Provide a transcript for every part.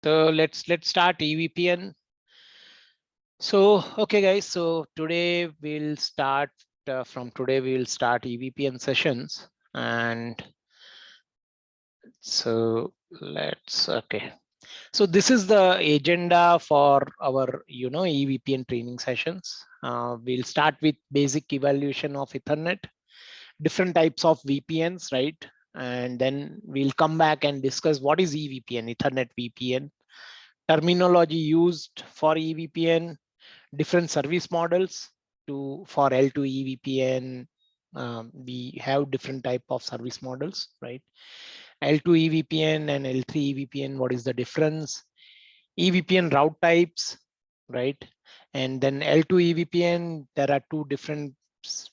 So let's start EVPN. So okay guys, so today we'll start from today we'll start EVPN sessions, and so let's okay. So this is the agenda for our EVPN training sessions. We'll start with basic evaluation of Ethernet, different types of VPNs, right? And then we'll come back and discuss what is EVPN, Ethernet VPN, terminology used for EVPN, different service models for L2 EVPN. We have different type of service models, right? L2 EVPN and L3 EVPN, what is the difference? EVPN route types, right? And then L2 EVPN, there are two different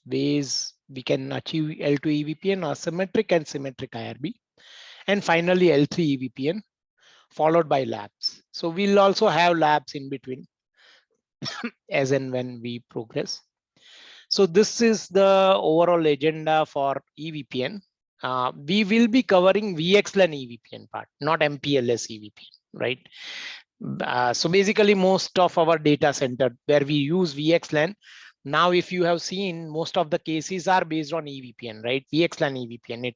ways we can achieve L2 EVPN, asymmetric and symmetric IRB. And finally, L3 EVPN, followed by labs. So we'll also have labs in between as and when we progress. So this is the overall agenda for EVPN. We will be covering VXLAN EVPN part, not MPLS EVPN, right? So basically most of our data center where we use VXLAN, now if you have seen, most of the cases are based on EVPN, right? VXLAN EVPN.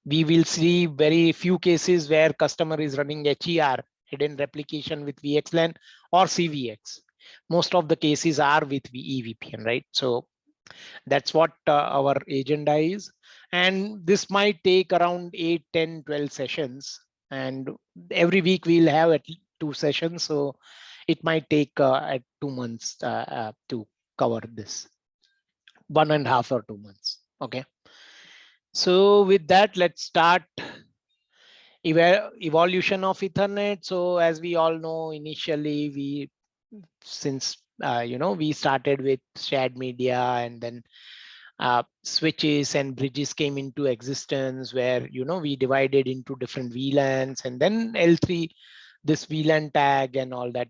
We will see very few cases where customer is running HER, hidden replication, with VXLAN or CVX. Most of the cases are with EVPN, right? So that's what our agenda is. And this might take around 8, 10, 12 sessions. And every week we'll have at least 2 sessions. So it might take at 2 months to cover this, 1.5 or 2 months. Okay. So with that, let's start evolution of Ethernet. So as we all know, initially since we started with shared media, and then switches and bridges came into existence, where we divided into different VLANs, and then L3, this VLAN tag and all that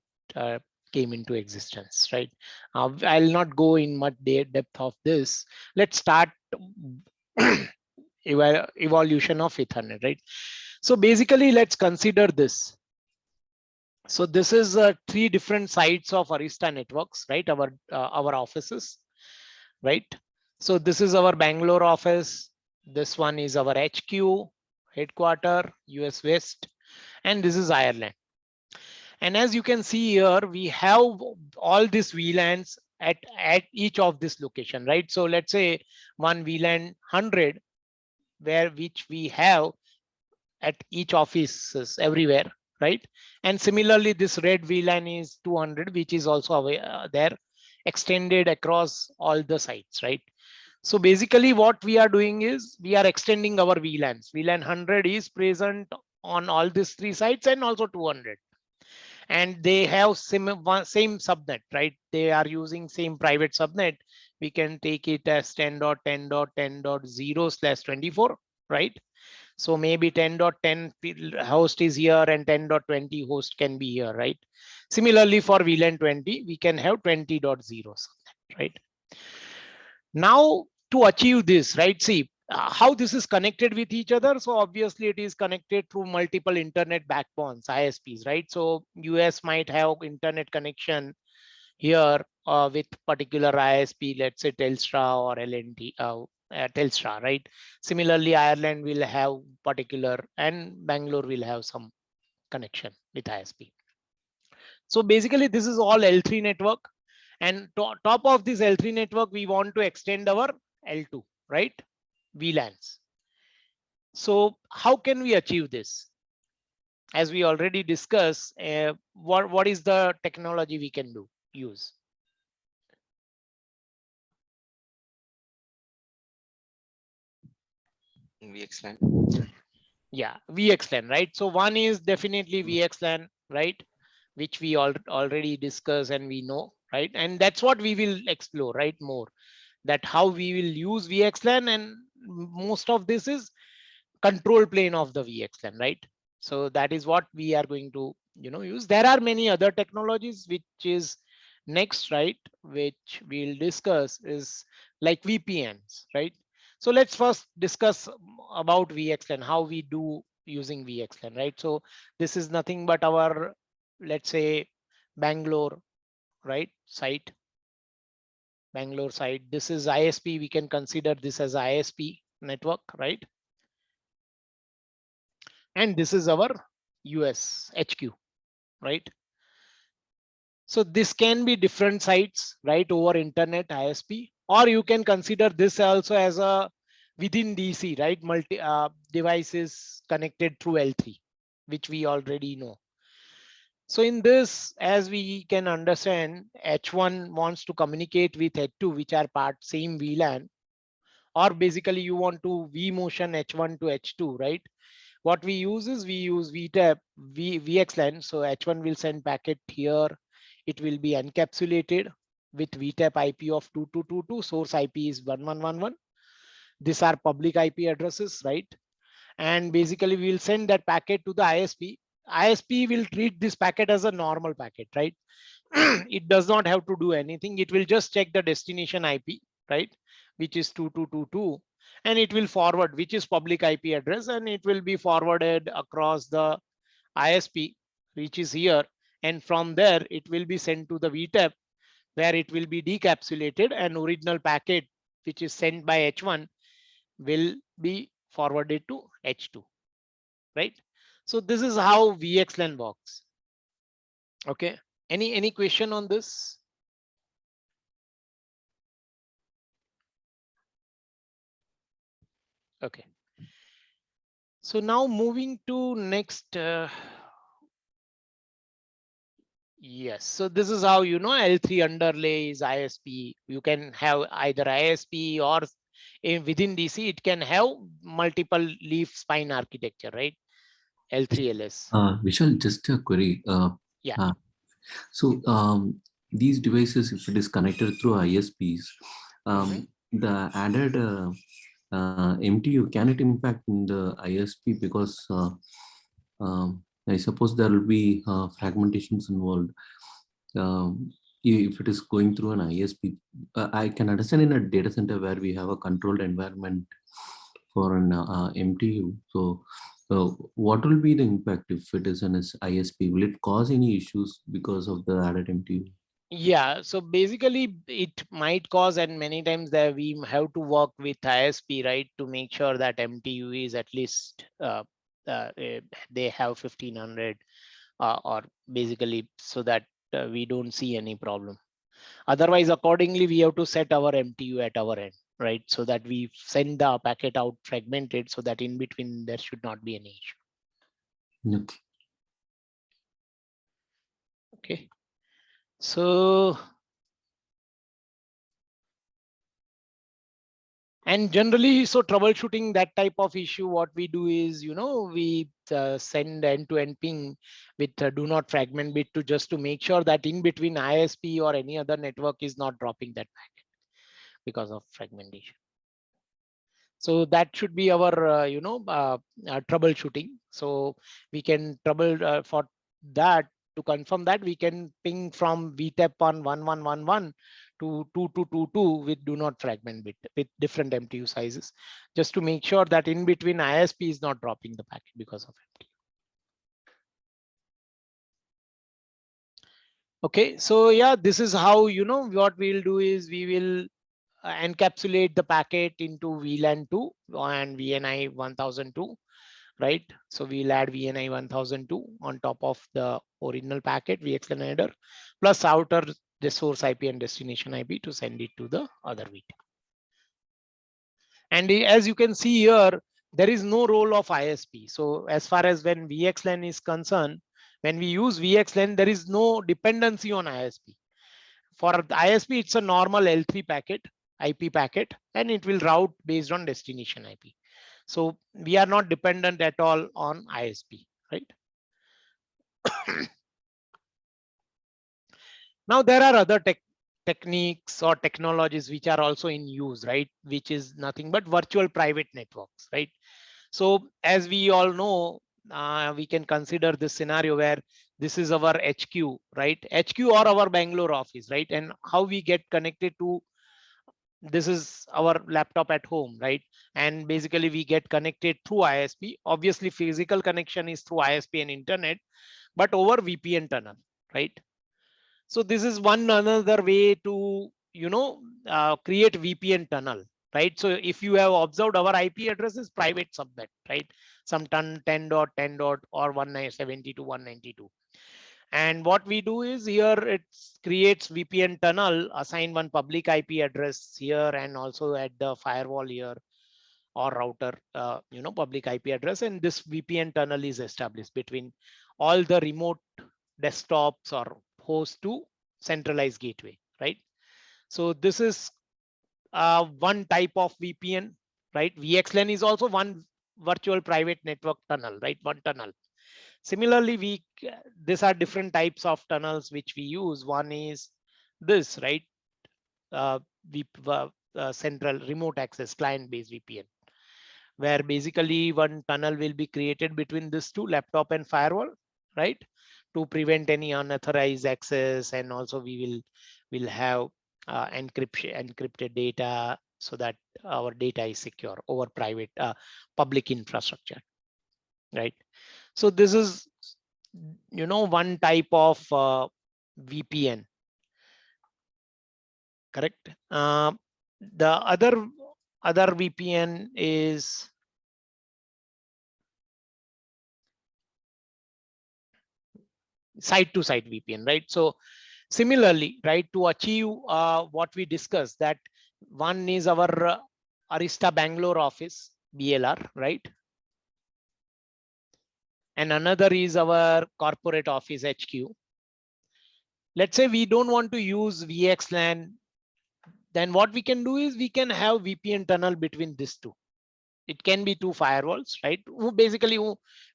came into existence, right? I'll not go in much depth of this. Let's start evolution of Ethernet, right? So basically, let's consider this. So this is 3 different sites of Arista networks, right? Our offices, right? So this is our Bangalore office. This one is our HQ, headquarter, US West, and this is Ireland. And as you can see here, we have all these VLANs at each of this location, right? So let's say one VLAN 100, which we have at each office everywhere, right? And similarly, this red VLAN is 200, which is also there, extended across all the sites, right? So basically what we are doing is we are extending our VLANs. VLAN 100 is present on all these 3 sites, and also 200. And they have same subnet, right? They are using same private subnet. We can take it as 10.10.10.0/24, right? So maybe 10.10 host is here and 10.20 host can be here, right? Similarly for VLAN 20, we can have 20.0 subnet, right? Now to achieve this, right? See how this is connected with each other. So obviously it is connected through multiple internet backbones, ISPs, right? So US might have internet connection here with particular ISP, let's say Telstra or LNT, Telstra, right? Similarly, Ireland will have particular, and Bangalore will have some connection with ISP. So basically this is all L3 network. And top of this L3 network, we want to extend our L2, right? VLANs. So how can we achieve this? As we already discussed, what is the technology we can use? VXLAN. Yeah, VXLAN, right? So one is definitely VXLAN, right? Which we already discussed and we know, right? And that's what we will explore, right? More that how we will use VXLAN, and most of this is control plane of the VXLAN, right? So that is what we are going to use. There are many other technologies which is next, right? Which we'll discuss is like VPNs, right? So let's first discuss about VXLAN, how we do using VXLAN, right? So this is nothing but our, let's say, Bangalore, right, site. Bangalore site. This is ISP. We can consider this as ISP network, right? And this is our US HQ, right? So this can be different sites, right, over internet ISP, or you can consider this also as a within DC, right, multi devices connected through L3, which we already know. So in this, as we can understand, H1 wants to communicate with H2, which are part same VLAN, or basically you want to vMotion H1 to H2, right? What we use is we use VTAP, VXLAN. So H1 will send packet here. It will be encapsulated with VTAP IP of 2222. Source IP is 1111. These are public IP addresses, right? And basically we'll send that packet to the ISP. ISP will treat this packet as a normal packet, right? It does not have to do anything. It will just check the destination IP, right, which is 2222, and it will forward, which is public IP address, and it will be forwarded across the ISP, which is here, and from there it will be sent to the VTAP, where it will be decapsulated, and original packet which is sent by H1 will be forwarded to H2, right? So this is how VXLAN works. Okay, any question on this? Okay, so now moving to next. Yes, so this is how, you know, L3 underlay is ISP. You can have either ISP or within DC, it can have multiple leaf spine architecture, right? L3LS. Vishal, just a query. Yeah. Uh, so these devices, if it is connected through ISPs, Mhm. the added MTU, can it impact in the ISP? Because I suppose there will be fragmentations involved. If it is going through an ISP, I can understand in a data center where we have a controlled environment for an MTU. So, what will be the impact if it is an ISP? Will it cause any issues because of the added MTU? Yeah, so basically it might cause, and many times that we have to work with ISP, right, to make sure that MTU is at least they have 1500 or basically so that we don't see any problem. Otherwise, accordingly, we have to set our MTU at our end, right? So that we send the packet out fragmented, so that in between there should not be any issue. Okay. Okay. So, and generally, so troubleshooting that type of issue, what we do is, you know, we send end-to-end ping with do not fragment bit to just to make sure that in between ISP or any other network is not dropping that packet because of fragmentation. So that should be our, troubleshooting. So we can trouble for that. To confirm that, we can ping from VTAP on 1111 to 2222 with do not fragment bit with different MTU sizes, just to make sure that in between ISP is not dropping the packet because of MTU. Okay, so yeah, this is how, you know, what we'll do is we will encapsulate the packet into VLAN 2 and VNI 1002, right? So we'll add VNI 1002 on top of the original packet VXLAN header plus outer the source IP and destination IP to send it to the other VT. And as you can see here, there is no role of ISP. So as far as when VXLAN is concerned, when we use VXLAN, there is no dependency on ISP. For the ISP, it's a normal L3 packet, IP packet, and it will route based on destination IP. So we are not dependent at all on ISP, right? Now there are other techniques or technologies which are also in use, right? Which is nothing but virtual private networks, right? So as we all know, we can consider this scenario where this is our HQ, right? HQ or our Bangalore office, right? And how we get connected to this is our laptop at home, right? And basically we get connected through ISP. Obviously physical connection is through ISP and internet, but over VPN tunnel, right? So this is one another way to, create VPN tunnel, right? So if you have observed, our IP address is private subnet, right? Some 10.10. Or 172.192. And what we do is here it creates VPN tunnel, assign one public IP address here and also at the firewall here or router, public IP address. And this VPN tunnel is established between all the remote desktops or host to centralized gateway, right? So this is one type of VPN, right? VXLAN is also one virtual private network tunnel, right? One tunnel. Similarly, these are different types of tunnels which we use. One is this, right? Uh, Central remote access client-based VPN, where basically one tunnel will be created between this two, laptop and firewall, right? To prevent any unauthorized access, and also we will have encrypted data so that our data is secure over private public infrastructure, right? So this is one type of VPN, correct? The other VPN is site to site VPN, right? So similarly, right, to achieve what we discussed, that one is our Arista Bangalore office, BLR, right? And another is our corporate office, HQ. Let's say we don't want to use VXLAN, then what we can do is we can have VPN tunnel between these two. It can be two firewalls, right?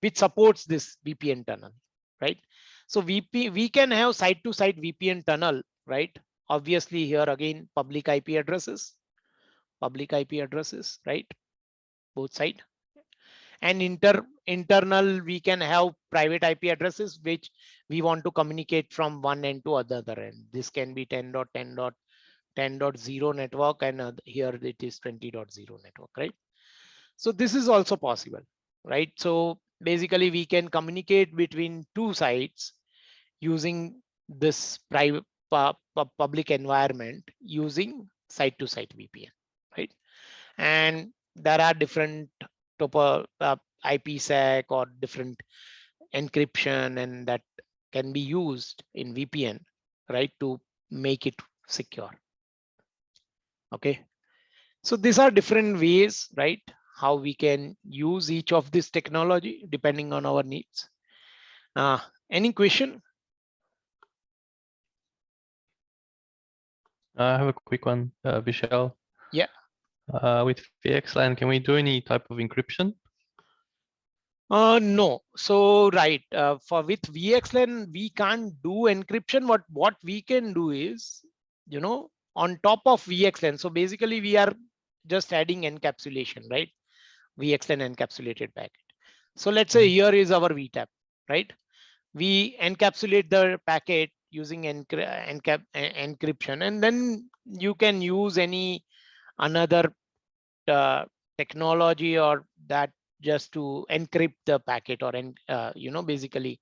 Which supports this VPN tunnel, right? So we can have site to site VPN tunnel, right? Obviously here again, public IP addresses, right? Both side. And internal, we can have private IP addresses, which we want to communicate from one end to other end. This can be 10.10.10.0 network, and here it is 20.0 network, right? So this is also possible, right? So basically we can communicate between two sites using this private public environment using site to site VPN, right? And there are different IPsec or different encryption, and that can be used in VPN, right, to make it secure. Okay, so these are different ways, right, how we can use each of this technology depending on our needs. Any question? I have a quick one, Vishal. Yeah. With VXLAN, can we do any type of encryption? No. So right, for with VXLAN we can't do encryption. What we can do is, on top of VXLAN. So basically we are just adding encapsulation, right? VXLAN encapsulated packet. So let's say here is our VTAP, right? We encapsulate the packet using encryption, and then you can use any another technology or that just to encrypt the packet, or basically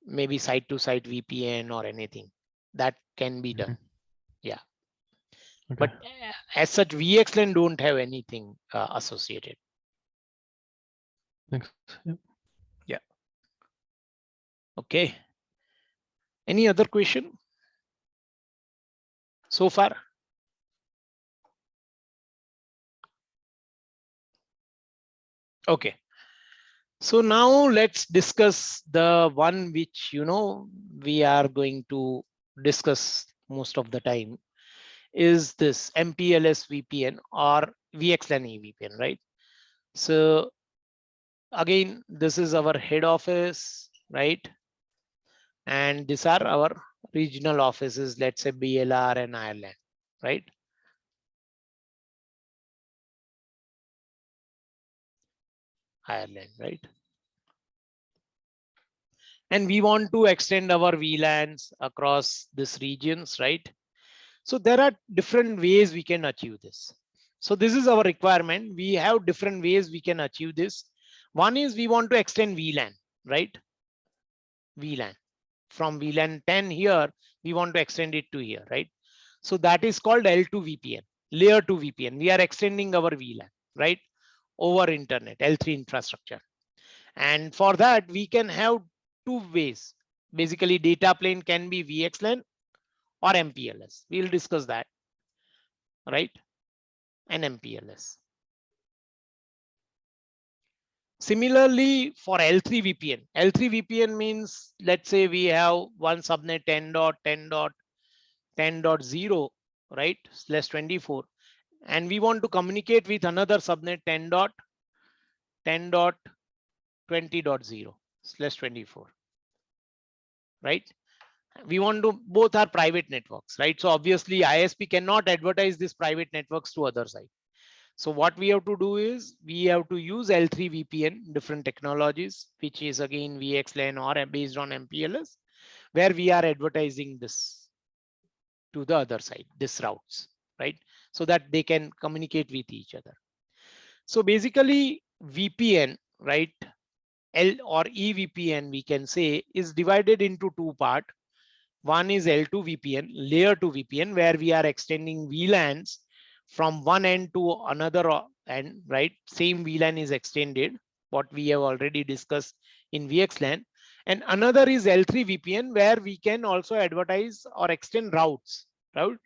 maybe site to site VPN or anything that can be done. Yeah. Okay. But as such, VXLAN don't have anything associated. Thanks. Yep. Yeah. Okay. Any other question so far? Okay. So now let's discuss the one which, we are going to discuss most of the time, is this MPLS VPN or VXLAN EVPN, right? So again, this is our head office, right? And these are our regional offices, let's say BLR and Ireland, right? Ireland, right? And we want to extend our VLANs across these regions, right? So there are different ways we can achieve this. So this is our requirement. We have different ways we can achieve this. One is we want to extend VLAN, right? VLAN. From VLAN 10 here, we want to extend it to here, right? So that is called L2 VPN, layer 2 VPN. We are extending our VLAN, right? Over internet, L3 infrastructure. And for that, we can have two ways. Basically, data plane can be VXLAN or MPLS. We'll discuss that, right? And MPLS. Similarly, for L3 VPN, L3 VPN means, let's say we have one subnet 10.10.10.0, right? /24. And we want to communicate with another subnet 10.10.20.0/24, right? We want to, both are private networks, right? So obviously ISP cannot advertise these private networks to other side. So what we have to do is we have to use L3 VPN, different technologies, which is again VXLAN or based on MPLS, where we are advertising this to the other side, this routes, right? So that they can communicate with each other. So basically VPN, right? L or EVPN, we can say, is divided into two parts. One is L2 VPN, layer 2 VPN, where we are extending VLANs from one end to another end, right? Same VLAN is extended, what we have already discussed in VXLAN. And another is L3 VPN, where we can also advertise or extend routes, right?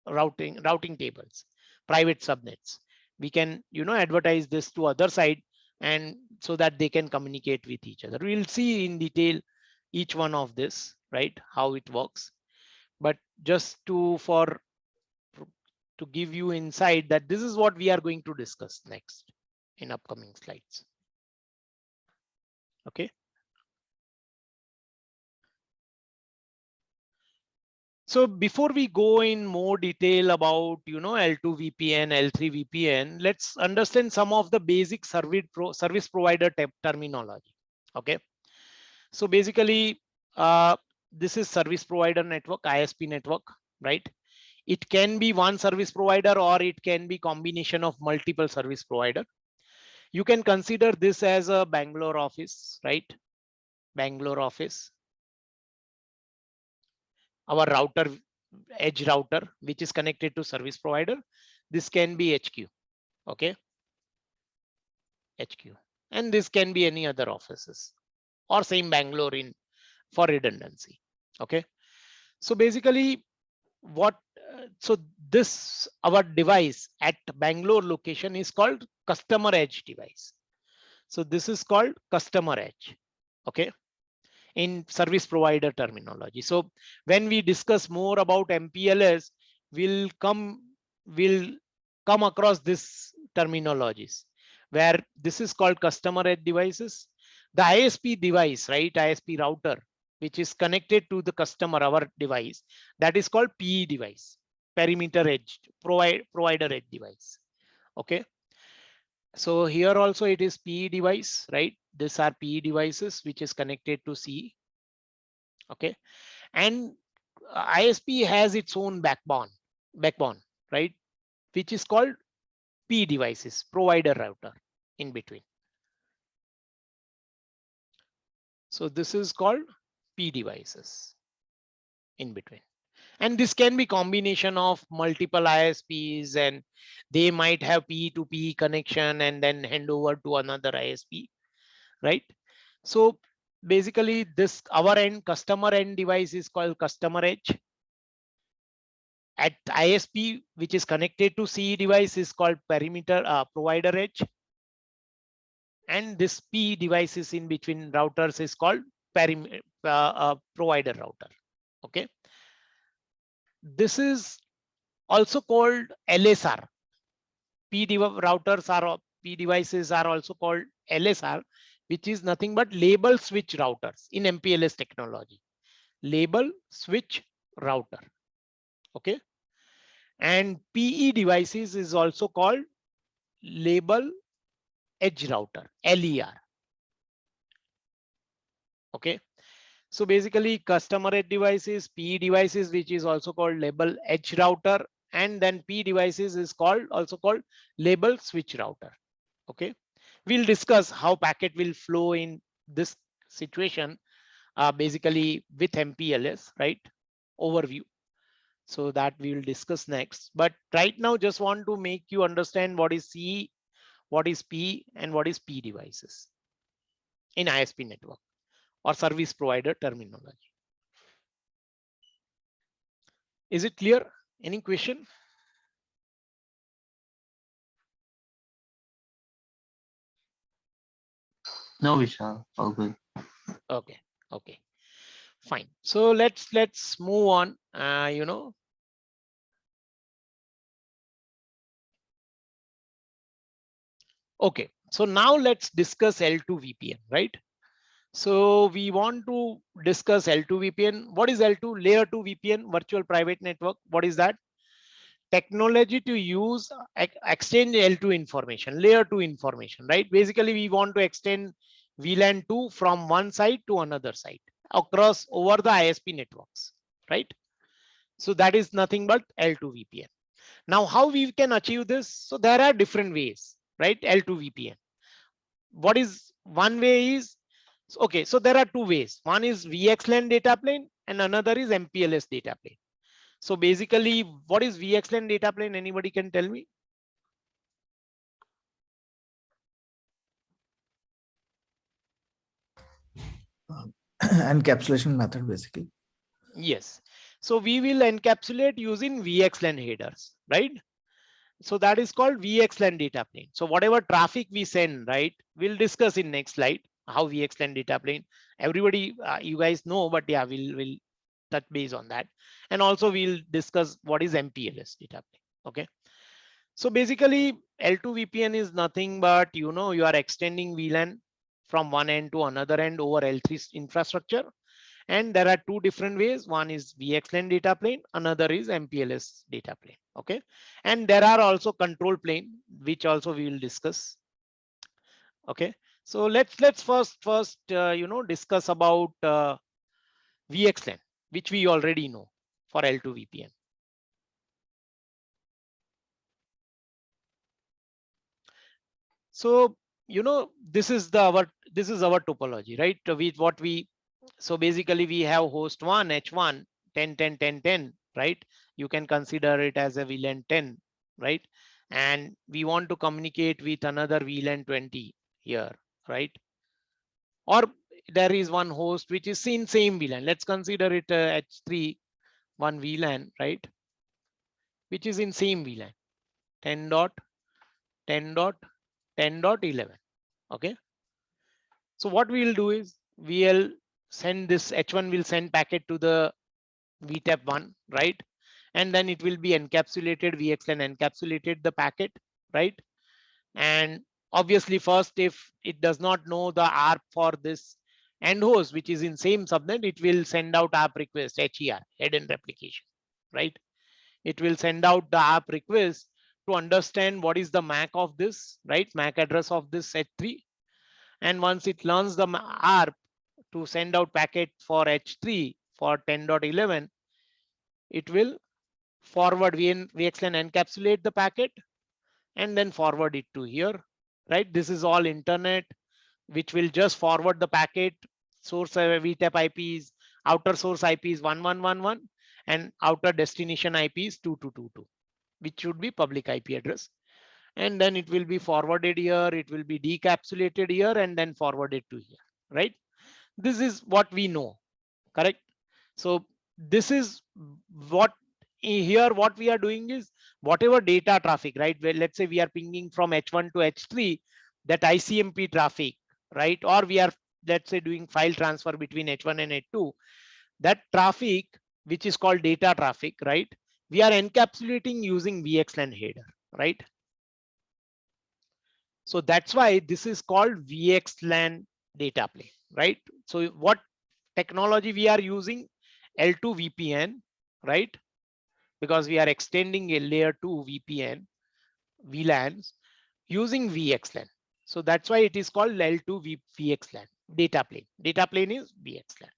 Routing tables, private subnets. We can, advertise this to other side, and so that they can communicate with each other. We'll see in detail each one of this, right? How it works. But just to give you insight that this is what we are going to discuss next in upcoming slides. Okay. So before we go in more detail about, L2 VPN, L3 VPN, let's understand some of the basic service provider terminology. Okay. So basically, this is service provider network, ISP network, right? It can be one service provider or it can be combination of multiple service provider. You can consider this as a Bangalore office, right? Bangalore office. Our router, edge router, which is connected to service provider. This can be HQ, okay? HQ. And this can be any other offices or same Bangalore in for redundancy, okay? So basically so this, our device at Bangalore location is called customer edge device. So this is called customer edge, okay, in service provider terminology. So when we discuss more about MPLS, we'll come across this terminologies, where this is called customer edge devices. The ISP device, right, ISP router, which is connected to the customer, our device, that is called PE device, perimeter edge, provider edge device. Okay. So here also it is PE device, right? These are PE devices which is connected to CE. Okay. And ISP has its own backbone, right? Which is called P devices, provider router in between. So this is called P devices in between. And this can be combination of multiple ISPs, and they might have P to P connection and then hand over to another ISP, right? So basically this, our end customer end device is called customer edge. At ISP, which is connected to CE device, is called perimeter provider edge. And this P devices in between routers is called provider router. Okay. This is also called LSR. P devices are also called LSR, which is nothing but label switch routers in MPLS technology. Label switch router. Okay. And PE devices is also called label edge router, LER. Okay. So basically customer edge devices, P devices, which is also called label edge router, and then P devices is also called label switch router. Okay. We'll discuss how packet will flow in this situation, basically with MPLS, right? Overview. So that we will discuss next. But right now, just want to make you understand what is C, what is P, and what is P devices in ISP network or service provider terminology. Is it clear? Any question? No, Vishal, all good. Okay. Okay. Fine. So let's move on. Okay. So now let's discuss L2 VPN, right? So we want to discuss L2 VPN. What is L2? Layer 2 VPN, virtual private network. What is that? Technology to use exchange L2 information, layer 2 information, right? Basically, we want to extend VLAN 2 from one side to another side across over the ISP networks, right? So that is nothing but L2 VPN. Now, how we can achieve this? So there are different ways, right? L2 VPN. What is one way is, okay, so there are two ways. One is VXLAN data plane and another is MPLS data plane. So basically, what is VXLAN data plane? Anybody can tell me? Encapsulation method, basically. Yes. So we will encapsulate using VXLAN headers, right? So that is called VXLAN data plane. So whatever traffic we send, right, we'll discuss in next slide how VXLAN data plane. Everybody, you guys know, but yeah, we'll touch base on that. And also we'll discuss what is MPLS data plane. Okay. So basically L2 VPN is nothing but, you are extending VLAN from one end to another end over L3 infrastructure. And there are two different ways. One is VXLAN data plane, another is MPLS data plane. Okay. And there are also control plane, which also we will discuss. Okay. So let's first discuss about VXLAN, which we already know for L2 VPN. So this is our topology, right? So basically we have host 1 H1 10 10 10 10, right? You can consider it as a VLAN 10, right? And we want to communicate with another VLAN 20 here, right? Or there is one host which is in same VLAN. Let's consider it H3 one VLAN, right? Which is in same VLAN 10 dot 10 dot 10 dot 11. Okay. So what we will do is we'll send this H1 will send packet to the VTAP1, right? And then it will be encapsulated, VXLAN encapsulated the packet, right? And obviously first, if it does not know the ARP for this end host, which is in same subnet, it will send out ARP request, HER, hidden replication, right? It will send out the ARP request to understand what is the MAC of this, right? MAC address of this H3. And once it learns the ARP to send out packet for H3 for 10.11, it will forward VXLAN encapsulate the packet and then forward it to here, right? This is all internet, which will just forward the packet. Source VTAP IPs, outer source IPs 1111, and outer destination IPs 2222, which should be public IP address. And then it will be forwarded here, it will be decapsulated here, and then forwarded to here, right? This is what we know, correct? So this is what here what we are doing is whatever data traffic, right? Well, let's say we are pinging from H1 to H3, that ICMP traffic, right? Or we are, let's say, doing file transfer between H1 and H2, that traffic, which is called data traffic, right? We are encapsulating using VXLAN header, right? So that's why this is called VXLAN data plane, right? So what technology we are using? L2 VPN, right? Because we are extending a layer 2 VPN, VLANs using VXLAN. So that's why it is called L2 VXLAN data plane. Data plane is VXLAN.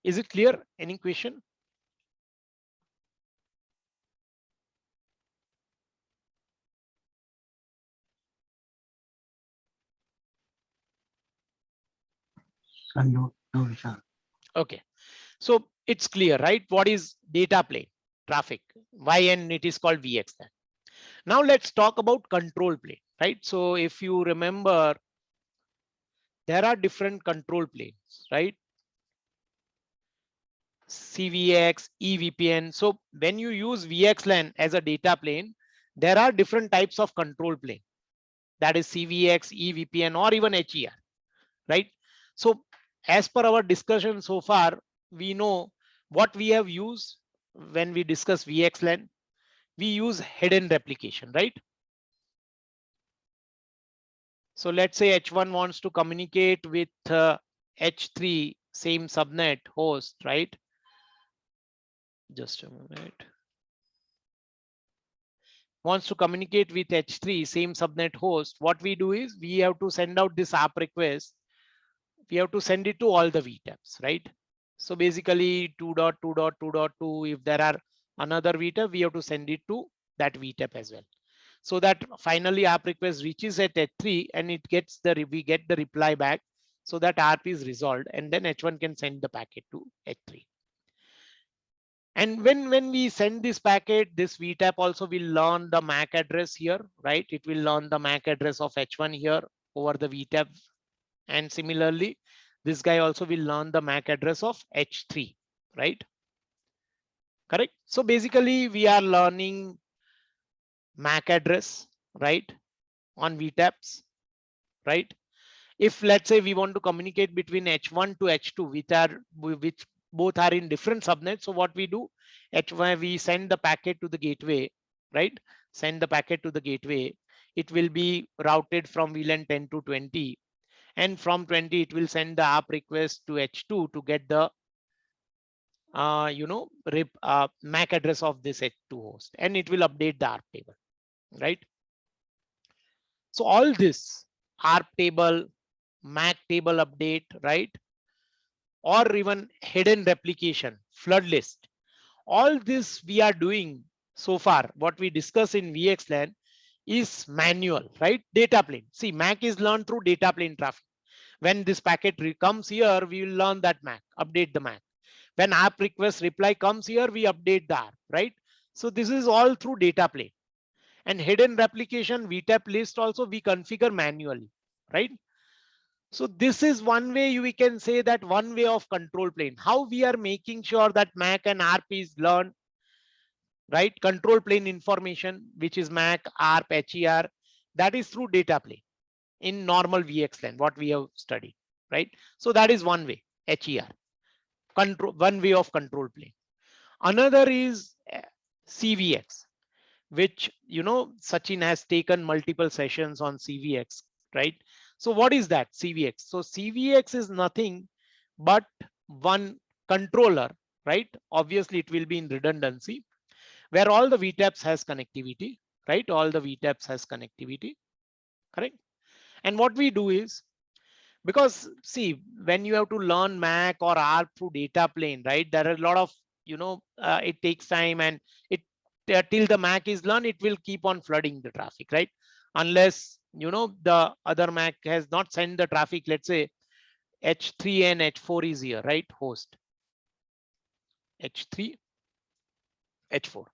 Is it clear? Any question? No, Vishal. Okay, so it's clear, right? What is data plane traffic? Why and it is called VXLAN. Now let's talk about control plane, right? So if you remember, there are different control planes, right? CVX, EVPN. So when you use VXLAN as a data plane, there are different types of control plane. That is CVX, EVPN, or even HER, right? So as per our discussion so far, we know what we have used when we discuss VXLAN. We use hidden replication, right? So let's say H1 wants to communicate with H3, same subnet host, right? Just a minute. Wants to communicate with H3, same subnet host. What we do is we have to send out this ARP request. We have to send it to all the VTAPs, right? So basically 2.2.2.2, if there are another VTAP, we have to send it to that VTAP as well. So that finally ARP request reaches at H3 and it gets we get the reply back. So that ARP is resolved and then H1 can send the packet to H3. And when we send this packet, this VTAP also will learn the MAC address here, right? It will learn the MAC address of H1 here over the VTAP. And similarly, this guy also will learn the MAC address of H3, right? Correct. So basically we are learning MAC address, right? On VTAPs, right? If let's say we want to communicate between H1 to H2, which both are in different subnets. So what we do, H1, we send the packet to the gateway, right? Send the packet to the gateway. It will be routed from VLAN 10 to 20. And from 20, it will send the ARP request to H2 to get the MAC address of this H2 host, and it will update the ARP table, right? So all this ARP table, MAC table update, right? Or even hidden replication, flood list. All this we are doing so far. What we discuss in VXLAN is manual, right? Data plane. See, MAC is learned through data plane traffic. When this packet comes here, we will learn that MAC, update the MAC. When ARP request reply comes here, we update the ARP, right? So this is all through data plane. And hidden replication VTAP list also we configure manually, right? So this is one way we can say that one way of control plane. How we are making sure that MAC and ARP is learned, right? Control plane information, which is MAC, ARP, HER, that is through data plane in normal VXLAN, what we have studied, right? So that is one way, HER, control, one way of control plane. Another is CVX, which Sachin has taken multiple sessions on CVX, right? So what is that CVX? So CVX is nothing but one controller, right? Obviously it will be in redundancy where all the VTAPs has connectivity, right? All the VTAPs has connectivity, correct? And what we do is, because see, when you have to learn MAC or ARP through data plane, right? There are a lot of, it takes time, and it till the MAC is learned, it will keep on flooding the traffic, right? Unless, the other MAC has not sent the traffic, let's say H3 and H4 is here, right? Host H3, H4.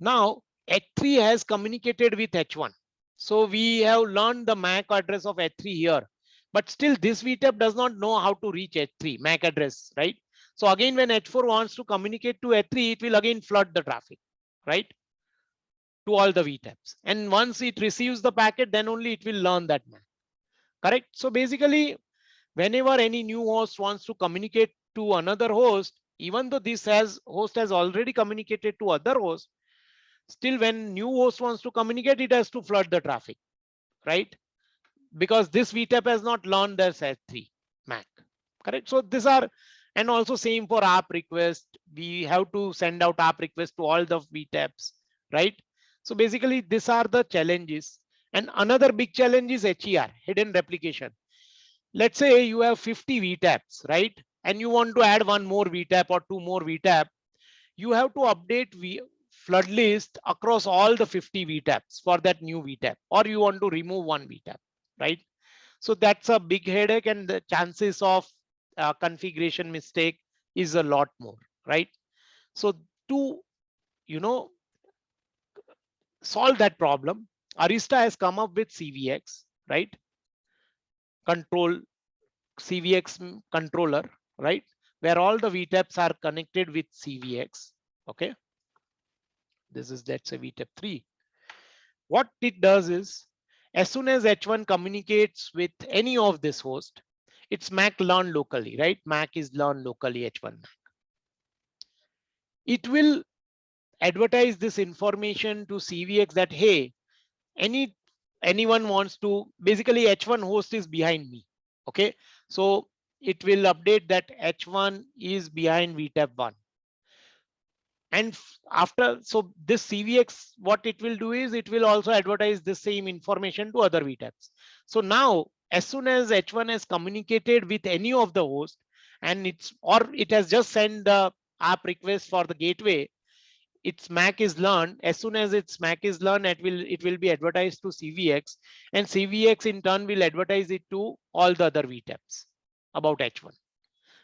Now H3 has communicated with H1. So we have learned the MAC address of H3 here, but still this VTAP does not know how to reach H3 MAC address, right? So again, when H4 wants to communicate to H3, it will again flood the traffic, right? To all the VTAPs. And once it receives the packet, then only it will learn that MAC, correct? So basically, whenever any new host wants to communicate to another host, even though this host has already communicated to other hosts, still when new host wants to communicate, it has to flood the traffic, right? Because this VTAP has not learned their S3 MAC, correct? So these are, and also same for ARP request. We have to send out ARP request to all the VTAPs, right? So basically these are the challenges. And another big challenge is HER, hidden replication. Let's say you have 50 VTAPs, right? and you want to add one more VTAP or two more VTAP, you have to update flood list across all the 50 VTAPs for that new VTAP, or you want to remove one VTAP, right? So that's a big headache, and the chances of configuration mistake is a lot more, right? So to, you know, solve that problem, Arista has come up with CVX, right? Control CVX controller, right? Where all the VTAPs are connected with CVX. Okay. This is, let's say, VTAP 3. What it does is, as soon as H1 communicates with any of this host, it's MAC learn locally, right? MAC is learn locally, H1 MAC. It will advertise this information to CVX that, hey, anyone wants to, basically H1 host is behind me. Okay, so it will update that H1 is behind VTAP 1. And after, so this CVX, what it will do is it will also advertise the same information to other VTAPs. So now, as soon as H1 has communicated with any of the hosts, and it has just sent the app request for the gateway, its MAC is learned. As soon as its MAC is learned, it will be advertised to CVX, and CVX in turn will advertise it to all the other VTAPs about H1.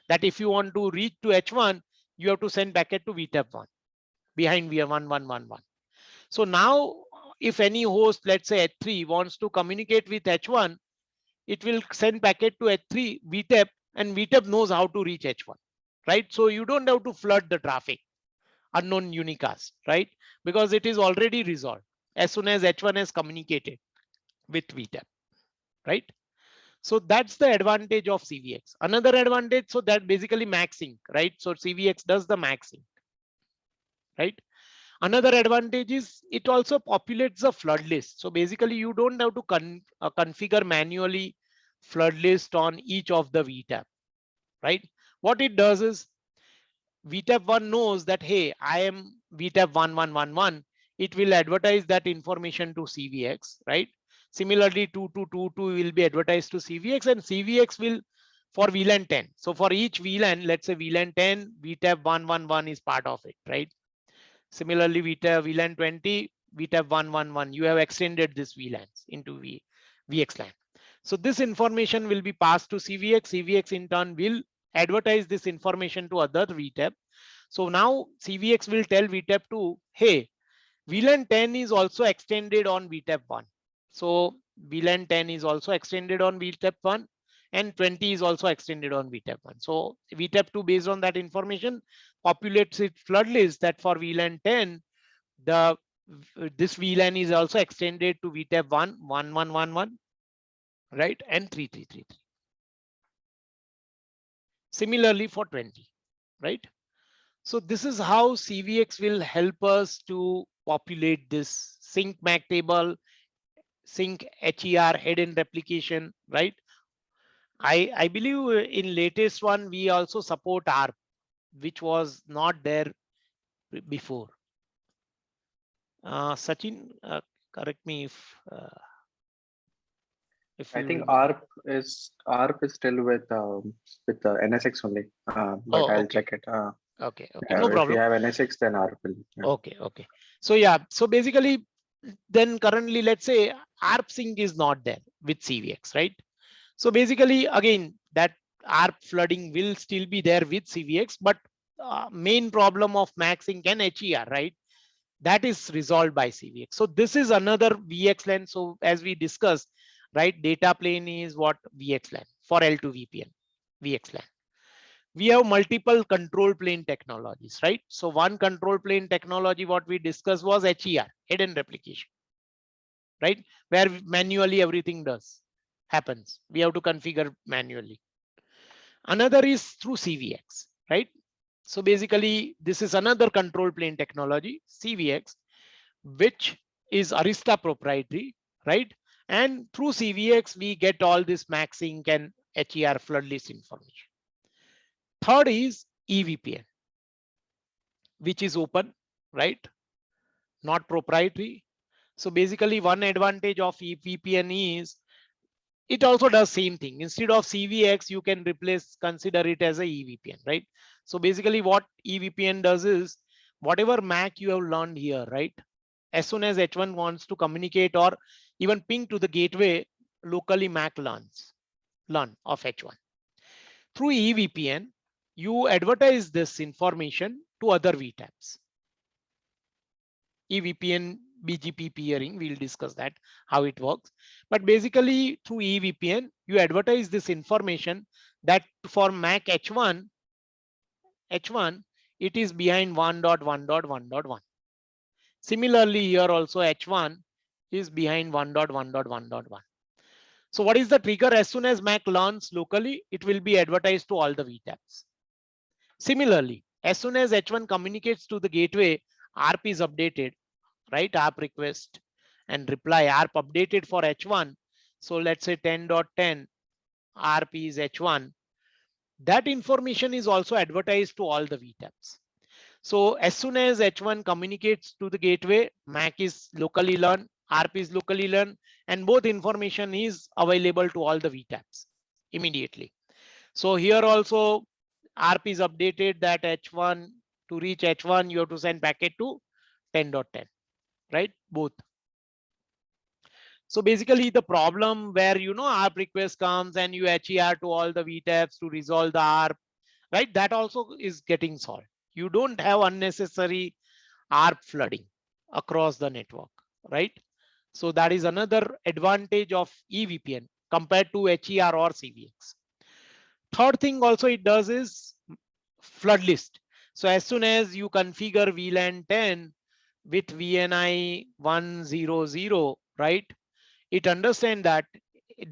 That if you want to reach to H1, you have to send packet to VTAP 1 behind V1111. So now, if any host, let's say H3, wants to communicate with H1, it will send packet to H3 VTAP, and VTAP knows how to reach H1, right? So you don't have to flood the traffic, unknown unicast, right? Because it is already resolved as soon as H1 has communicated with VTAP, right? So that's the advantage of CVX. Another advantage, so that basically MAC sync, right? So CVX does the MAC sync, right? Another advantage is it also populates the flood list. So basically you don't have to configure manually flood list on each of the VTAP, right? What it does is VTAP 1 knows that, hey, I am VTAP 1111. It will advertise that information to CVX, right? Similarly, 2222 will be advertised to CVX, and CVX will for VLAN 10. So for each VLAN, let's say VLAN 10, VTAP 111 is part of it, right? Similarly, VLAN 20, VTAP 111, you have extended this VLANs into VXLAN. So this information will be passed to CVX. CVX in turn will advertise this information to other VTAP. So now CVX will tell VTAP to, hey, VLAN 10 is also extended on VTAP 1. So VLAN 10 is also extended on VTAP 1, and 20 is also extended on VTAP 1. So VTAP 2, based on that information, populates its flood list that for VLAN 10, this VLAN is also extended to VTAP 1, 1111, right, and 3333. Similarly for 20, right? So this is how CVX will help us to populate this sync MAC table, sync HER hidden replication, right? I believe in latest one we also support ARP, which was not there before. Sachin, correct me if I you think remember. ARP is still with NSX only, but Oh, I'll okay. check it. Okay, Yeah, no if you problem. have NSX, then ARP will. Yeah. Okay. So yeah, so basically, then currently, let's say ARP sync is not there with CVX, right? So basically, again, that ARP flooding will still be there with CVX, but main problem of MAC sync and HER, right? That is resolved by CVX. So this is another VXLAN. So as we discussed, right, data plane is what VXLAN for L2 VPN, VXLAN. We have multiple control plane technologies, right? So one control plane technology, what we discussed was HER, hidden replication, right? Where manually everything happens. We have to configure manually. Another is through CVX, right? So basically, this is another control plane technology, CVX, which is Arista proprietary, right? And through CVX, we get all this MAC sync and HER flood list information. Third is EVPN, which is open, right? Not proprietary. So basically, one advantage of EVPN is it also does same thing. Instead of CVX, you can consider it as a EVPN, right? So basically what EVPN does is whatever MAC you have learned here, right? As soon as H1 wants to communicate or even ping to the gateway, locally MAC learn of H1. Through EVPN, you advertise this information to other VTAPs. EVPN BGP peering, we'll discuss that, how it works. But basically through EVPN, you advertise this information that for MAC H1, it is behind 1.1.1.1. Similarly, here also H1 is behind 1.1.1.1. So what is the trigger? As soon as MAC learns locally, it will be advertised to all the VTAPs. Similarly, as soon as H1 communicates to the gateway, ARP is updated, right? ARP request and reply ARP updated for H1. So let's say 10.10 ARP is H1. That information is also advertised to all the VTAPs. So as soon as H1 communicates to the gateway, MAC is locally learned, ARP is locally learned, and both information is available to all the VTAPs immediately. So here also ARP is updated that H1, to reach H1, you have to send packet to 10.10, right? Both. So basically the problem where, ARP request comes and you HER to all the VTAPs to resolve the ARP, right? That also is getting solved. You don't have unnecessary ARP flooding across the network, right? So that is another advantage of EVPN compared to HER or CVX. Third thing also it does is flood list. So as soon as you configure VLAN 10 with VNI 100, right? It understands that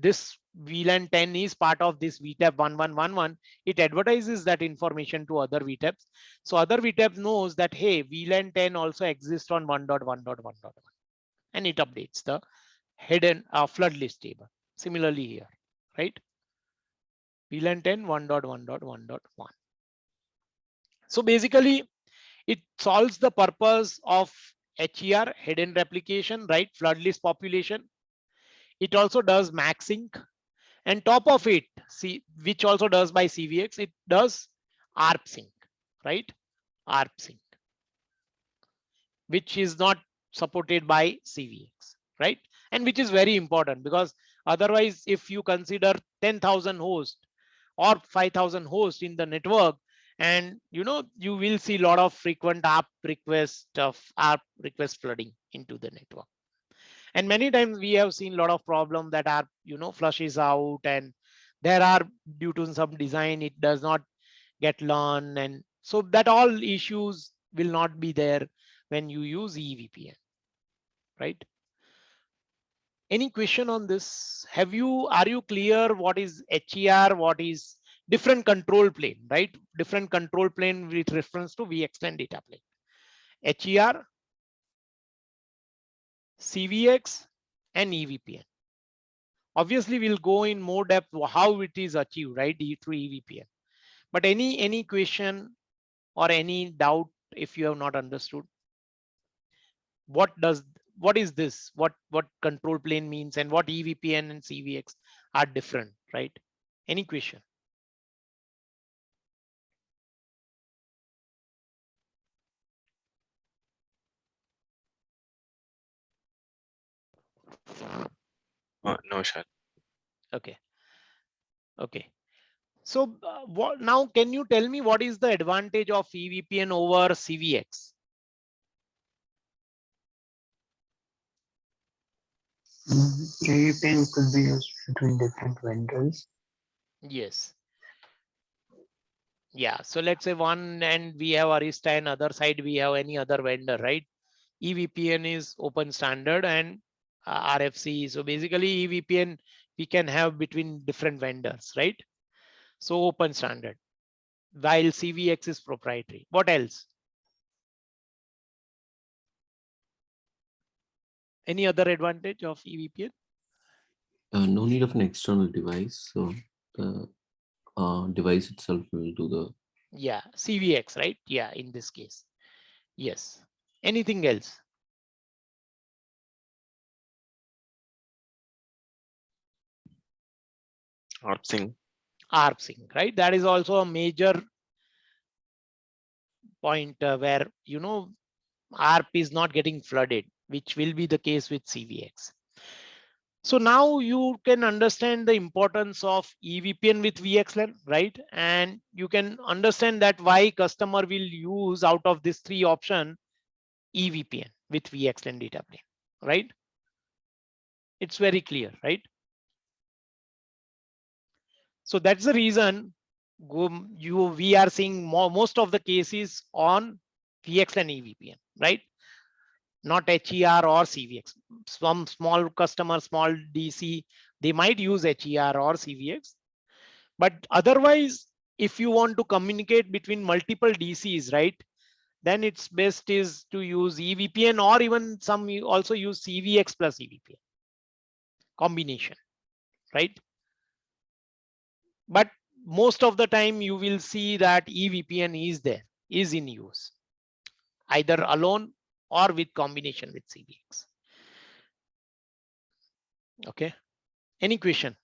this VLAN 10 is part of this VTAP 1111. It advertises that information to other VTAPs. So other VTAP knows that, hey, VLAN 10 also exists on 1.1.1.1. And it updates the hidden flood list table. Similarly here, right? VLAN 10 1.1.1.1. So basically, it solves the purpose of HER, hidden replication, right? Flood list population. It also does MAC sync. And top of it, see, which also does by CVX, it does ARP sync, right? ARP sync, which is not supported by CVX, right? And which is very important because otherwise, if you consider 10,000 hosts or 5,000 hosts in the network, and you will see a lot of frequent ARP request flooding into the network. And many times we have seen a lot of problems that are, flushes out, and there are, due to some design, it does not get learned. And so that all issues will not be there when you use EVPN, right? Any question on this? Are you clear what is HER, what is different control plane, right? Different control plane with reference to VXLAN data plane. HER, CVX, and EVPN. Obviously, we'll go in more depth how it is achieved, right, through EVPN. But any question or any doubt if you have not understood? What is this? What control plane means and what EVPN and CVX are different, right? Any question? No, sir. Okay. Okay. So what now? Can you tell me what is the advantage of EVPN over CVX? EVPN could be used between different vendors. Yes. Yeah. So let's say one end we have Arista and other side we have any other vendor, right? EVPN is open standard and RFC. So basically EVPN we can have between different vendors, right? So open standard, while CVX is proprietary. What else? Any other advantage of EVPN? No need of an external device. So the device itself will do the. Yeah, CVX, right? Yeah, in this case. Yes. Anything else? ARP sync. ARP sync, right? That is also a major point where, you know, ARP is not getting flooded, which will be the case with CVX. So now you can understand the importance of EVPN with VXLAN, right? And you can understand that why customer will use out of these three options EVPN with VXLAN data plane, right? It's very clear, right? So that's the reason we are seeing most of the cases on VXLAN EVPN, right? Not HER or CVX. Some small customer, small DC, they might use HER or CVX. But otherwise, if you want to communicate between multiple DCs, right, then it's best is to use EVPN, or even some also use CVX plus EVPN combination, right? But most of the time you will see that EVPN is in use, either alone or with combination with CVX. Okay, any question?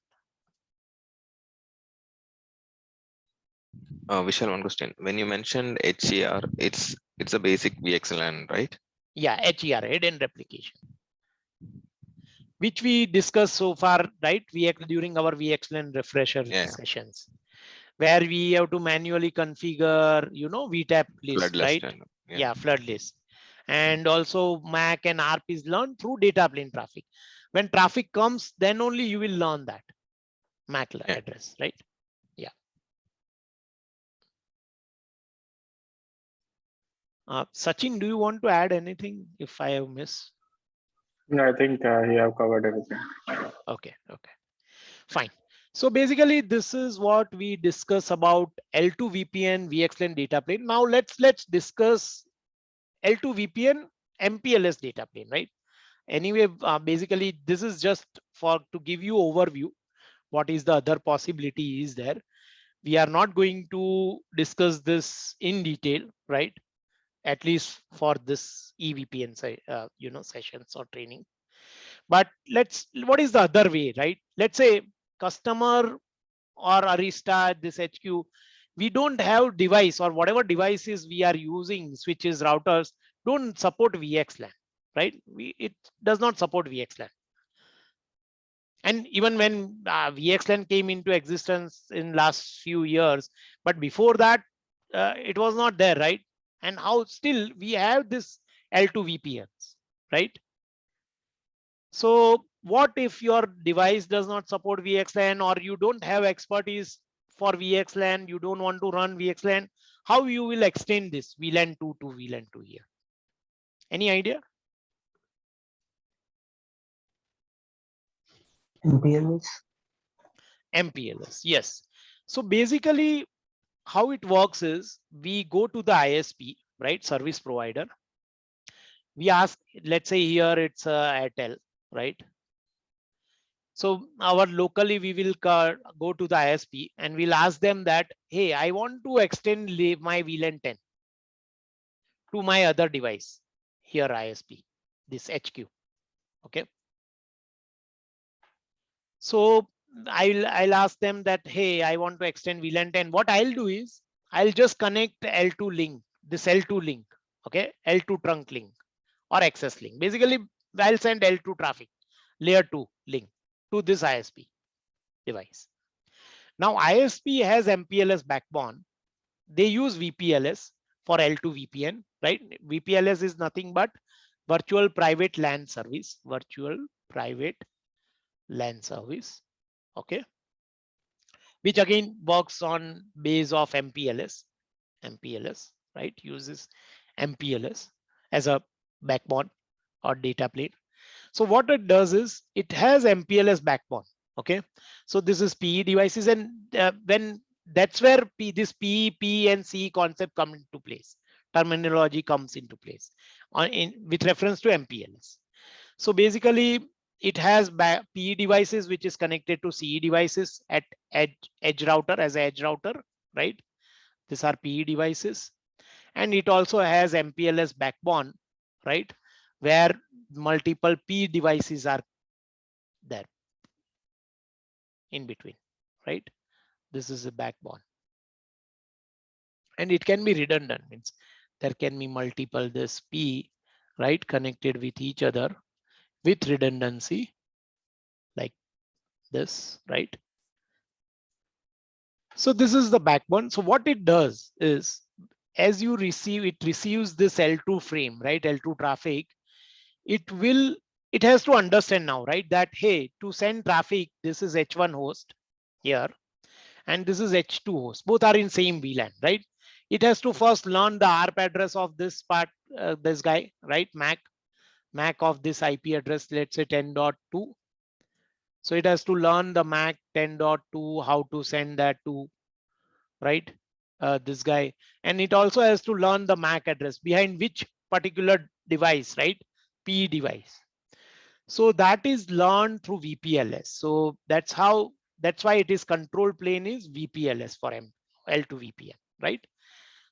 Vishal, one question. When you mentioned HCR, it's a basic VXLAN, right? Yeah, HER, hidden replication, which we discussed so far, right? During our VXLAN refresher sessions, where we have to manually configure, you know, VTAP list, Flood right? list. Yeah, flood list. And also MAC and ARP is learned through data plane traffic. When traffic comes, then only you will learn that MAC address, right? Yeah. Sachin, do you want to add anything if I have missed? No, I think you have covered everything. Okay, okay, fine. So basically, this is what we discuss about L2 VPN VXLAN data plane. Now let's discuss L2 VPN MPLS data plane, right? Anyway, basically, this is just to give you overview. What is the other possibility is there? We are not going to discuss this in detail, right? At least for this EVPN, you know, sessions or training. But what is the other way, right? Let's say customer or Arista, this HQ, we don't have device, or whatever devices we are using, switches, routers, don't support VXLAN, right? It does not support VXLAN. And even when VXLAN came into existence in last few years, but before that, it was not there, right? And how still we have this L2 VPNs, right? So what if your device does not support VXLAN, or you don't have expertise for VXLAN, you don't want to run VXLAN, how you will extend this VLAN 2 to VLAN 2 here? Any idea? MPLS. MPLS, yes. So basically how it works is we go to the ISP, right, service provider. We ask, let's say here it's Airtel, right? So our locally we will go to the ISP and we'll ask them that, hey, I want to extend my VLAN 10 to my other device here, ISP, this HQ. Okay. So I'll ask them that, hey, I want to extend VLAN 10. What I'll do is I'll just connect L2 link, this L2 link, okay, L2 trunk link or access link. Basically, I'll send L2 traffic, layer 2 link to this ISP device. Now ISP has MPLS backbone. They use VPLS for L2 VPN, right? VPLS is nothing but virtual private LAN service, virtual private LAN service, okay, which again works on base of MPLS, right? Uses MPLS as a backbone or data plane. So what it does is it has MPLS backbone. Okay, so this is PE devices, and when that's where this PE, P and C concept come into place. Terminology comes into place with reference to MPLS. So basically, it has PE devices which is connected to CE devices at edge router as an edge router, right? These are PE devices, and it also has MPLS backbone, right, where multiple PE devices are there in between, right? This is a backbone. And it can be redundant, means there can be multiple this P, right, connected with each other with redundancy like this, right? So this is the backbone. So what it does is, as you receive, it receives this L2 frame, right? L2 traffic. It has to understand now, right? That, hey, to send traffic, this is H1 host here, and this is H2 host. Both are in same VLAN, right? It has to first learn the ARP address of this part, this guy, right? MAC of this IP address, let's say 10.2. So it has to learn the MAC 10.2, how to send that to, right? This guy. And it also has to learn the MAC address behind which particular device, right? P device. So that is learned through VPLS. So that's why it is control plane is VPLS for L2 VPN, right?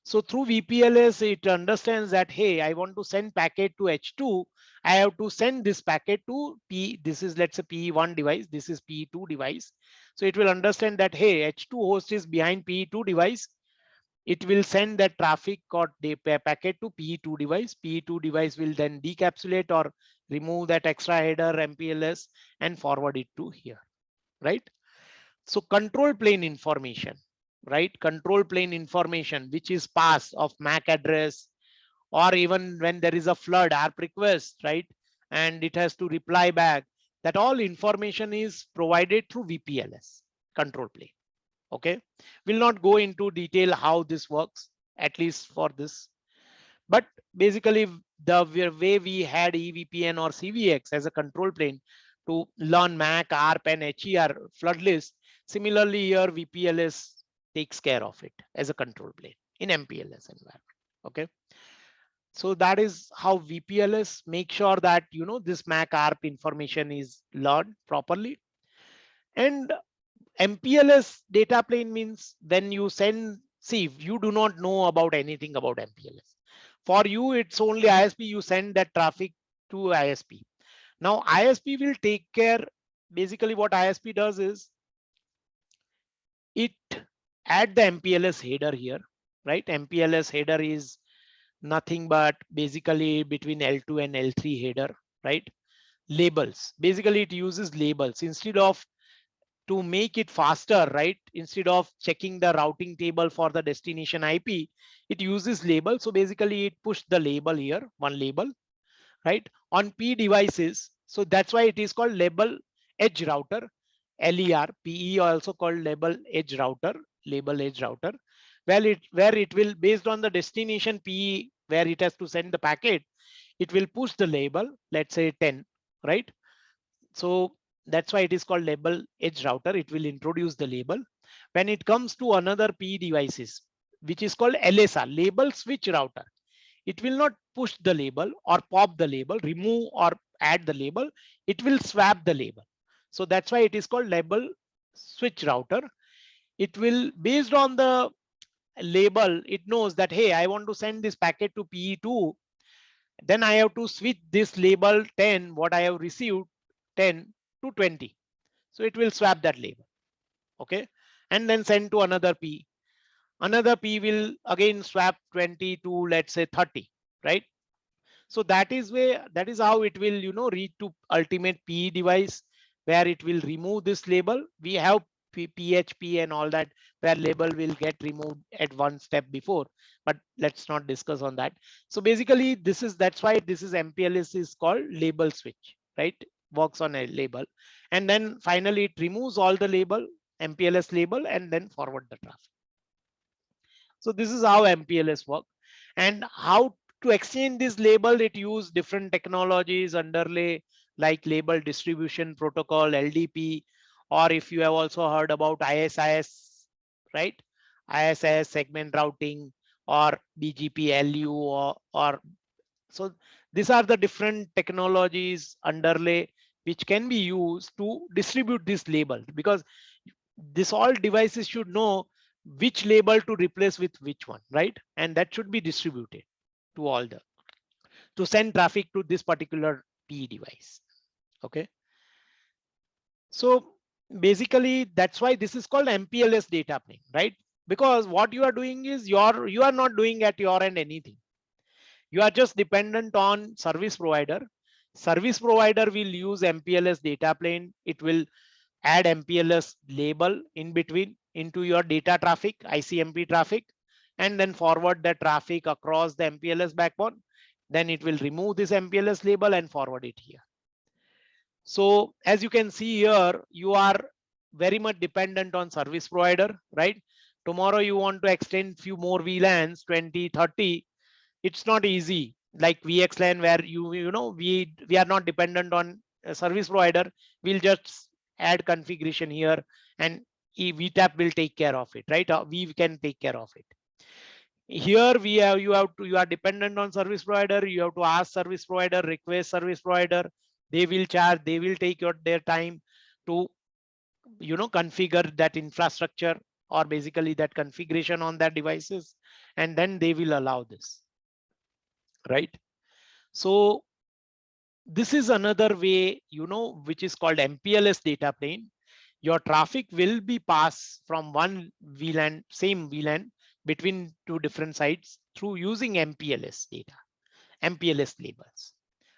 So through VPLS, it understands that, hey, I want to send packet to H2. I have to send this packet to P. This is, let's say, P1 device. This is P2 device. So it will understand that, hey, H2 host is behind P2 device. It will send that traffic or packet to P2 device. P2 device will then decapsulate or remove that extra header MPLS and forward it to here, right? So control plane information, right? Control plane information, which is pass of MAC address, or even when there is a flood ARP request, right? And it has to reply back, that all information is provided through VPLS control plane. Okay, we'll not go into detail how this works, at least for this. But basically, the way we had EVPN or CVX as a control plane to learn MAC, ARP, and HER flood list, similarly here VPLS takes care of it as a control plane in MPLS environment. Okay, so that is how VPLS make sure that this MAC, ARP information is learned properly. And MPLS data plane means when you send, see, you do not know about anything about MPLS. For you, it's only ISP, you send that traffic to ISP. Now ISP will take care, basically what ISP does is, it add the MPLS header here, right? MPLS header is nothing but basically between L2 and L3 header, right? Labels, basically it uses labels instead of, to make it faster, right? Instead of checking the routing table for the destination IP, it uses label. So basically it pushed the label here, one label, right? On P devices. So that's why it is called label edge router, LER, PE also called label edge router, label edge router. Well, where it will, based on the destination PE, where it has to send the packet, it will push the label, let's say 10, right? So that's why it is called label edge router. It will introduce the label. When it comes to another P devices, which is called LSR, label switch router, it will not push the label or pop the label, remove or add the label. It will swap the label. So that's why it is called label switch router. It will, based on the label, it knows that, hey, I want to send this packet to PE2. Then I have to switch this label 10, what I have received 10 to 20. So it will swap that label. Okay. And then send to another P. Another P will again swap 20 to, let's say, 30, right? So that is how it will, reach to ultimate PE device, where it will remove this label. We have PHP and all that, where label will get removed at one step before, but let's not discuss on that. So basically that's why this is MPLS is called label switch, right? Works on a label. And then finally it removes all the label, MPLS label, and then forward the traffic. So this is how MPLS work. And how to exchange this label, it use different technologies underlay, like label distribution protocol, LDP, or if you have also heard about ISIS, right? ISIS segment routing, or BGP LU, or so these are the different technologies underlay which can be used to distribute this label, because this all devices should know which label to replace with which one, right? And that should be distributed to all the, to send traffic to this particular P device. Okay. So basically that's why this is called MPLS data plane, right? Because what you are doing is you are not doing at your end anything. You are just dependent on service provider. Service provider will use MPLS data plane. It will add MPLS label in between into your data traffic, ICMP traffic, and then forward the traffic across the MPLS backbone. Then it will remove this MPLS label and forward it here. So as you can see here, you are very much dependent on service provider, right? Tomorrow you want to extend few more VLANs, 20, 30. It's not easy like VXLAN where you know we are not dependent on a service provider. We'll just add configuration here and VTAP will take care of it, right? We can take care of it. Here you are dependent on service provider. You have to ask service provider, request service provider. They will charge, they will take their time to configure that infrastructure or basically that configuration on that devices, and then they will allow this, right? So this is another way, which is called MPLS data plane. Your traffic will be passed from one VLAN, same VLAN, between two different sites through using MPLS data, MPLS labels.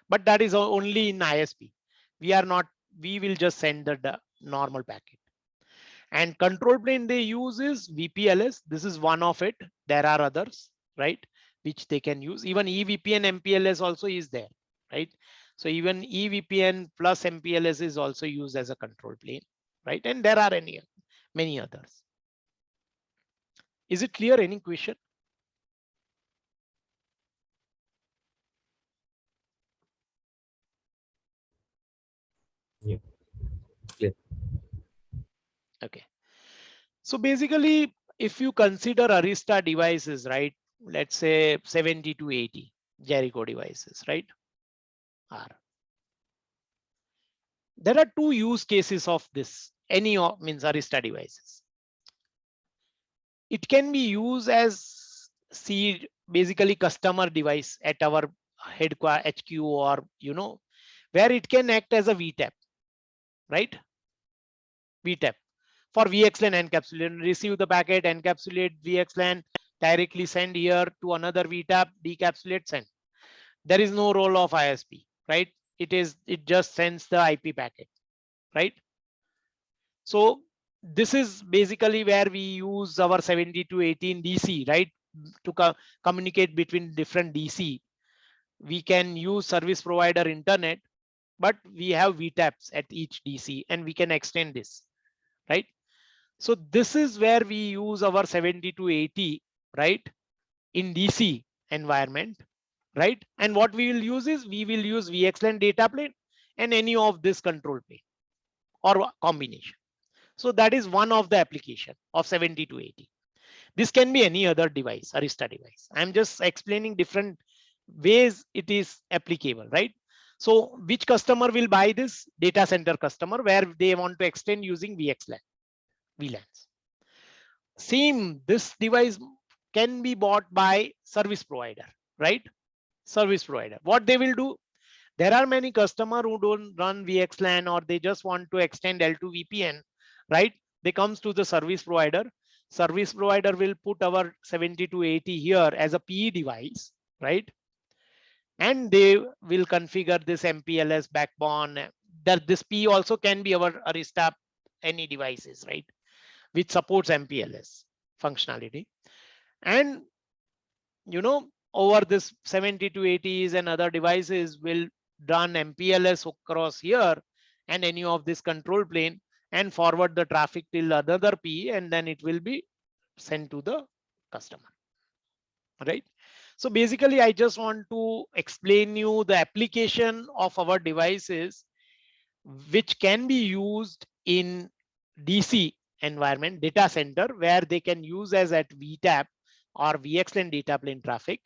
But that is only in ISP. We will just send the normal packet. And control plane they use is VPLS. This is one of it. There are others, right? Which they can use. Even EVPN MPLS also is there, right? So even EVPN plus MPLS is also used as a control plane, right? And there are many others. Is it clear? Any question? Yeah, clear. Okay. So basically, if you consider Arista devices, right? Let's say 70 to 80 Jericho devices, right? There are two use cases of this. Any means Arista devices. It can be used as basically customer device at our headquarters HQ, or where it can act as a VTAP, right? VTAP for VXLAN encapsulate, receive the packet, encapsulate VXLAN, directly send here to another VTAP, decapsulate, send. There is no role of ISP, right? It just sends the IP packet, right? So this is basically where we use our 70 to 18 DC, right? To communicate between different DC. We can use service provider internet, but we have VTAPs at each DC and we can extend this, right? So this is where we use our 70 to 80, right? In DC environment, right? And what we will use is we will use VXLAN data plane and any of this control plane or combination. So that is one of the application of 70 to 80. This can be any other device, Arista device. I'm just explaining different ways it is applicable, right? So which customer will buy this? Data center customer, where they want to extend using VXLAN, VLANs. Same, this device can be bought by service provider, right? Service provider. What they will do? There are many customers who don't run VXLAN or they just want to extend L2 VPN, right? They comes to the service provider. Service provider will put our 70 to 80 here as a PE device, right? And they will configure this MPLS backbone. That this PE also can be our Arista any devices, right? Which supports MPLS functionality. And over this 70 to 80s and other devices will run MPLS across here and any of this control plane and forward the traffic till another P, and then it will be sent to the customer, right? So basically I just want to explain you the application of our devices which can be used in DC environment, data center, where they can use as at VTAP or VXLAN data plane traffic.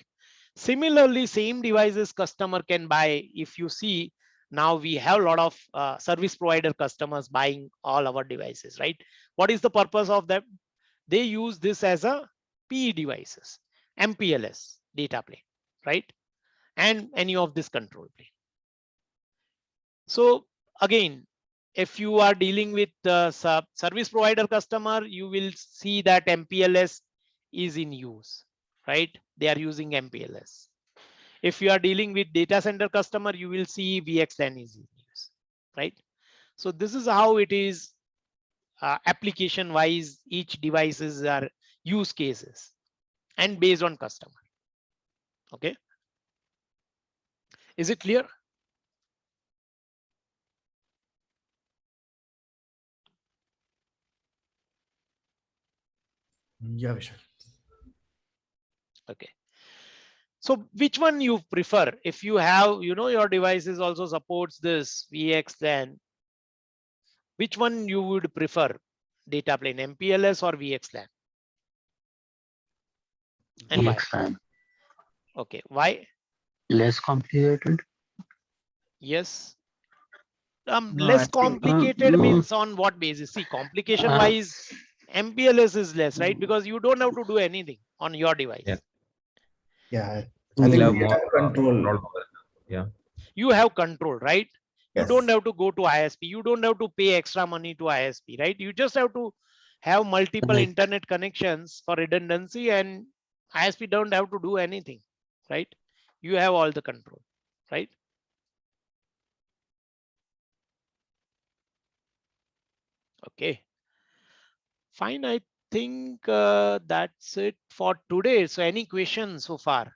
Similarly, same devices customer can buy. If you see, now we have a lot of service provider customers buying all our devices, right? What is the purpose of them? They use this as a PE devices, MPLS data plane, right? And any of this control plane. So again, if you are dealing with the service provider customer, you will see that MPLS is in use, right? They are using MPLS. If you are dealing with data center customer, you will see VXLAN is in use, right? So this is how it is application wise, each devices are use cases and based on customer. Okay. Is it clear? Yeah, Vishal. Okay. So which one you prefer? If you have, your devices also supports this VXLAN, which one you would prefer? Data plane, MPLS or VXLAN? And why? VXLAN. Okay, why? Less complicated. Yes. No, Less I think complicated no. means on what basis? See, complication wise, MPLS is less, right? Because you don't have to do anything on your device. Yeah. yeah, You I will think have we more have control. control over it. Yeah. You have control, right? You Yes. don't have to go to ISP. You don't have to pay extra money to ISP, right? You just have to have multiple Right. internet connections for redundancy, and ISP don't have to do anything, right? You have all the control, right? Okay. Fine. I think that's it for today. So any questions so far?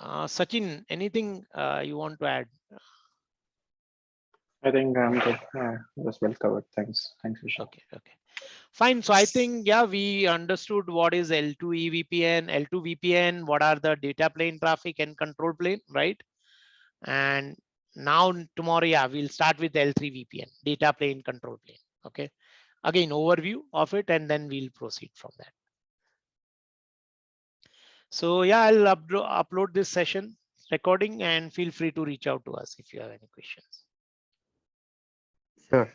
Sachin, anything you want to add? I think I'm good. It was well covered. Thanks. Thanks, Vishal. Okay, okay. Fine. So I think, yeah, we understood what is L2 EVPN, L2 VPN, what are the data plane traffic and control plane, right? And now tomorrow, yeah, we'll start with L3 VPN, data plane, control plane. Okay. Again, overview of it, and then we'll proceed from that. So yeah, I'll upload this session recording, and feel free to reach out to us if you have any questions. Sure.